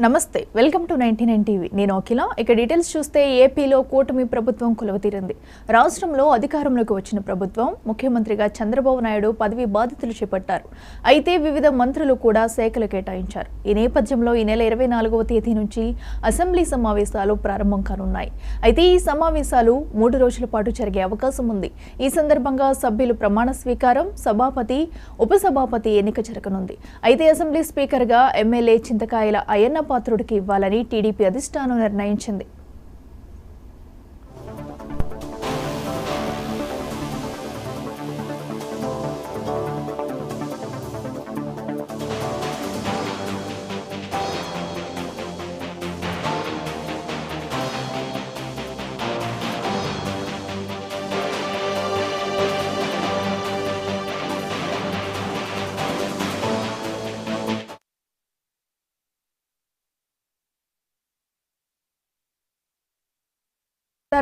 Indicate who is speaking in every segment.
Speaker 1: నమస్తే, welcome to 99 TV. నేను అఖిల. ఇక డీటెయిల్స్ చూస్తే ఏపీలో కూటమి ప్రభుత్వం కొలువుతీరింది. రాష్ట్రంలో అధికారంలోకి వచ్చిన ప్రభుత్వం ముఖ్యమంత్రిగా చంద్రబాబు నాయుడు పదవి బాధ్యతలు చేపట్టారు. అయితే వివిధ మంత్రులు కూడా శాఖలు కేటాయించారు. ఈ నేపథ్యంలో ఈ నెల 24వ తేదీ నుంచి అసెంబ్లీ సమావేశాలు ప్రారంభం కానున్నాయి. అయితే ఈ సమావేశాలు 3 రోజుల పాటు జరిగే అవకాశం ఉంది. ఈ సందర్భంగా సభ్యులు ప్రమాణ స్వీకారం, సభాపతి, ఉపసభాపతి ఎన్నిక జరగనుంది. అయితే అసెంబ్లీ స్పీకర్గా ఎమ్మెల్యే చింతకాయల అయ్యన్న పాత్రుడికి ఇవ్వాలని టీడీపీ అధిష్టానం నిర్ణయించింది.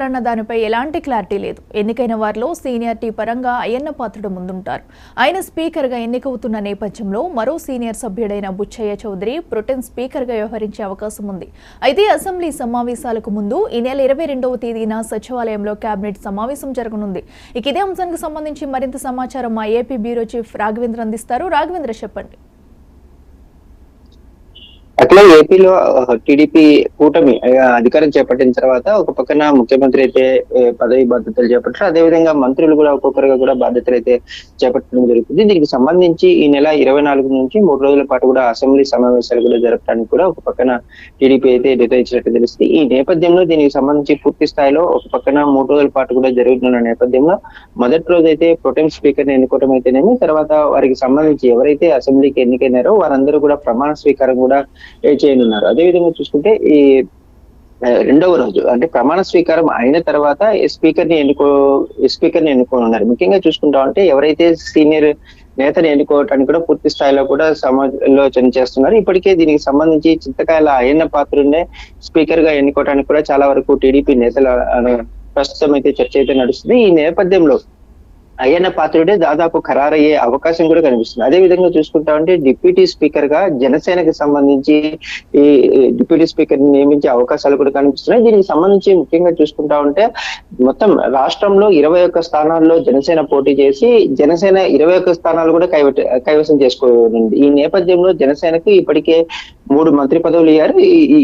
Speaker 1: అన్న దానిపై ఎలాంటి క్లారిటీ లేదు. ఎన్నికైన వారిలో సీనియారిటీ పరంగా అయ్యన్న పాత్రుడు ముందుంటారు. ఆయన స్పీకర్గా ఎన్నికవుతున్న నేపథ్యంలో మరో సీనియర్ సభ్యుడైన బుచ్చయ్య చౌదరి ప్రొటెం స్పీకర్గా వ్యవహరించే అవకాశం ఉంది. అయితే అసెంబ్లీ సమావేశాలకు ముందు ఈ నెల 22వ తేదీన సచివాలయంలో కేబినెట్ సమావేశం జరగనుంది. ఇక ఇదే అంశానికి సంబంధించి మరింత సమాచారం మా ఏపీ బ్యూరో చీఫ్ రాఘవేంద్ర అందిస్తారు. రాఘవేంద్ర, చెప్పండి.
Speaker 2: అట్లా ఏపీలో టీడీపీ కూటమి అధికారం చేపట్టిన తర్వాత ఒక పక్కన ముఖ్యమంత్రి అయితే పదవి బాధ్యతలు చేపట్టారు. అదేవిధంగా మంత్రులు కూడా ఒక్కొక్కరుగా కూడా బాధ్యతలు అయితే చేపట్టడం జరుగుతుంది. దీనికి సంబంధించి ఈ నెల 24 నుంచి 3 రోజుల పాటు కూడా అసెంబ్లీ సమావేశాలు కూడా జరపడానికి కూడా ఒక పక్కన టీడీపీ అయితే నిర్ణయించినట్టు తెలుస్తుంది. ఈ నేపథ్యంలో దీనికి సంబంధించి పూర్తి స్థాయిలో ఒక పక్కన 3 రోజుల పాటు కూడా జరుగుతున్న నేపథ్యంలో మొదటి రోజు అయితే ప్రొటెం స్పీకర్ ని ఎన్నుకోవడం అయితేనేమి, తర్వాత వారికి సంబంధించి ఎవరైతే అసెంబ్లీకి ఎన్నికైనారో వారందరూ కూడా ప్రమాణ స్వీకారం కూడా చేయనున్నారు. అదేవిధంగా చూసుకుంటే ఈ 2వ రోజు అంటే ప్రమాణ స్వీకారం అయిన తర్వాత స్పీకర్ ని ఎన్నుకోనున్నారు. ముఖ్యంగా చూసుకుంటా ఉంటే ఎవరైతే సీనియర్ నేతను ఎన్నుకోవటానికి కూడా పూర్తి స్థాయిలో కూడా సమాలోచన చేస్తున్నారు. ఇప్పటికే దీనికి సంబంధించి చింతకాయల అయ్యన్న పాత్రుడినే స్పీకర్ గా ఎన్నుకోవడానికి కూడా చాలా వరకు టీడీపీ నేతల ప్రస్తుతం అయితే చర్చ అయితే నడుస్తుంది. ఈ నేపథ్యంలో అయ్యన్న పాత్రుడే దాదాపు ఖరారయ్యే అవకాశం కూడా కనిపిస్తుంది. అదే విధంగా చూసుకుంటా ఉంటే డిప్యూటీ స్పీకర్ గా జనసేనకి సంబంధించి ఈ డిప్యూటీ స్పీకర్ ని నియమించే అవకాశాలు కూడా కనిపిస్తున్నాయి. దీనికి సంబంధించి ముఖ్యంగా చూసుకుంటా ఉంటే మొత్తం రాష్ట్రంలో 21 స్థానాల్లో జనసేన పోటీ చేసి జనసేన 21 స్థానాలు కూడా కైవసం చేసుకోనుంది. ఈ నేపథ్యంలో జనసేనకు ఇప్పటికే 3 మంత్రి పదవులు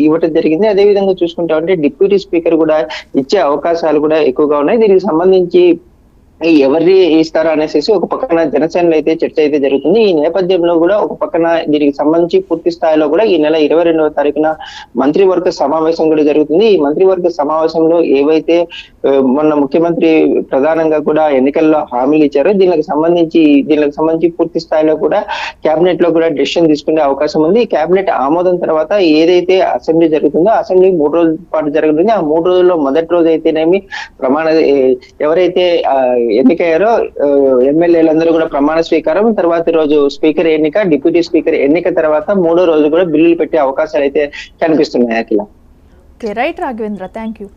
Speaker 2: ఇవ్వటం జరిగింది. అదే విధంగా చూసుకుంటా ఉంటే డిప్యూటీ స్పీకర్ కూడా ఇచ్చే అవకాశాలు కూడా ఎక్కువగా ఉన్నాయి. దీనికి సంబంధించి ఎవరి ఇస్తారా అనేసి ఒక పక్కన జనసేనలో అయితే చర్చ అయితే జరుగుతుంది. ఈ నేపథ్యంలో కూడా ఒక పక్కన దీనికి సంబంధించి పూర్తి స్థాయిలో కూడా ఈ నెల 22వ తారీఖున మంత్రివర్గ సమావేశం కూడా జరుగుతుంది. ఈ మంత్రివర్గ సమావేశంలో ఏవైతే మొన్న ముఖ్యమంత్రి ప్రధానంగా కూడా ఎన్నికల్లో హామీలు ఇచ్చారో దీనికి సంబంధించి పూర్తి స్థాయిలో కూడా కేబినెట్ లో కూడా డెసిషన్ తీసుకునే అవకాశం ఉంది. ఈ కేబినెట్ ఆమోదం తర్వాత ఏదైతే అసెంబ్లీ జరుగుతుందో అసెంబ్లీ 3 రోజుల పాటు జరుగుతుంది. ఆ 3 రోజుల్లో మొదటి రోజు అయితేనేమి ఎవరైతే ఎన్నికయ్యారో ఎమ్మెల్యేలందరూ కూడా ప్రమాణ స్వీకారం, తర్వాత రోజు స్పీకర్ ఎన్నిక, డిప్యూటీ స్పీకర్ ఎన్నిక తర్వాత 3వ రోజు కూడా బిల్లులు పెట్టే అవకాశాలు అయితే కనిపిస్తున్నాయి. Akhila.
Speaker 1: Right Raghavendra, thank you.